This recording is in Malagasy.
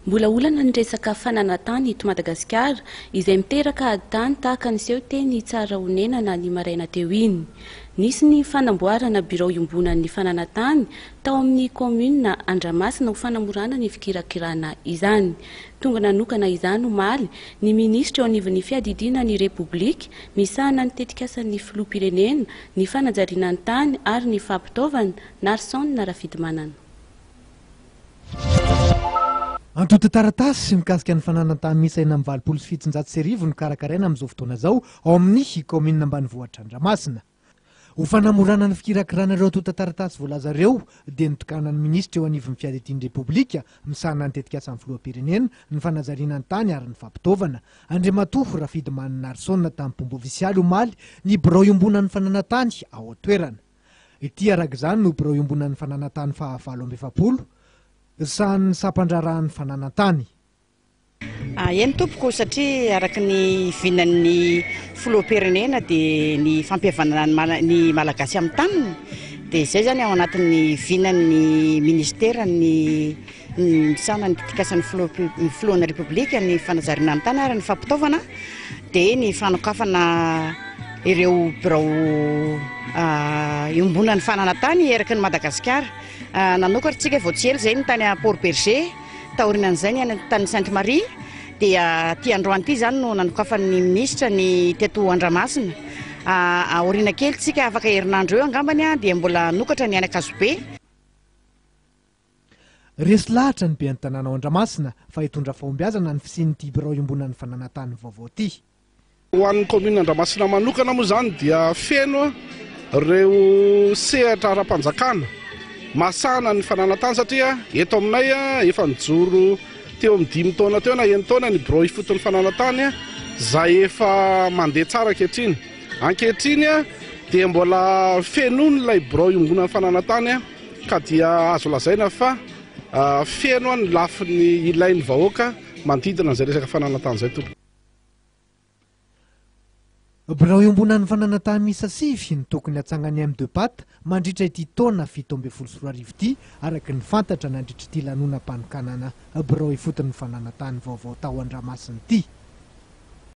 Mbola olana ny resaka fananan-tany eto Madagasikara izay miteraka tany tahaka niseho teny Tsarahonenana ny maraina teo iny. Nisy ny fanamboarana birao iombonan'ny fananan-tany tao amin'ny kaomina Andramasina ho fanamorana ny fikirakirana izany. Tonga nanokana izany omaly ny ministra anivon'ny fiadidian'ny repoblika, misahana ny tetikasan'ny filoham-pirenena, ny fanajarian'ny tany ary ny fampitaovana Narson na Rafidimanana. Antoto taratasy mikasika ny fananan-tany misy 770 ny karakaraina amin'izao fotoana izao ao amin'ny kaomina ambanivohitra Andramasina. Ho fanamorana ny fikirakirana ireo antoto taratasy voalaza ireo dia nitokanan'ny ministra eo anivon'ny fiadidian'ny repoblika, misahana ny tetikasan'ny filoham-pirenena, ny fanajarian'ny tany ary ny fampitaovana. Andriamatoa Rafidimanana Narson tamin'ny pomba ofisialy omaly ny birao iombonan'ny fananan-tany ao an-toerana. Ity arak'izany no birao iombonan'ny fananan-tany fahavalo amby efapolo sahan'ny sampandrarahan'ny fananan-tany. Eny tompoko satria araka ny vinan'ny filoham-pirenena dia ny fampihavanana ny malagasy amin'ny taniny dia izay zany ao anatin'ny vinan'ny ministera ny misahana ny tetikasan'ny filohan'ny repoblika, ny fanajarian'ny tany ary ny fampitaovana dia ny fanokafana ireo birao iombonan'ny fananan-tany eraky ny Madagasikara. Nanokatra tsika voatsely zay ny tany a Port Berger, taorinan'izay ny any tany Sainte-Marie, dia ty androany ity zany no nanokafan'ny ministra ny teto Andramasina. Aoriana kely tsika afaka herinandro eo angambany dia mbola nokatra ny any Akazobe. Resy lahatra ny be ny tanàna ao Andramasina fa hitondra fahombiazana ny fisian'ity birao iombonan'ny fananan-tany vaovao ity. Ho an'ny kaomina Andramasina manokana moa zany dia feno ireo sehatra ara-panjakana masana ny fananan-tany satria eto aminay efa nijoro teo amin'ny 5 taona teo na 9 taona ny birao ifoton'ny fananan-tany izay efa mandeha tsara ankehitriny. Ankehitriny dia mbola fenony ilay birao iombonan'ny fananan-tany ka dia azo lazaina fa feno ny lafiny ilain'ny vahoaka manodidina izay resaka fananan-tany izay tompoko. Birao iombonan'ny fananan-tany miisa 7 ny tokony hatsangany M2PATE mandritra ity taona 7 ity araka ny fantatra nandritra ity lanona-panokanana birao ifoton'ny fananan-tany vaovao tao Andramasina ity.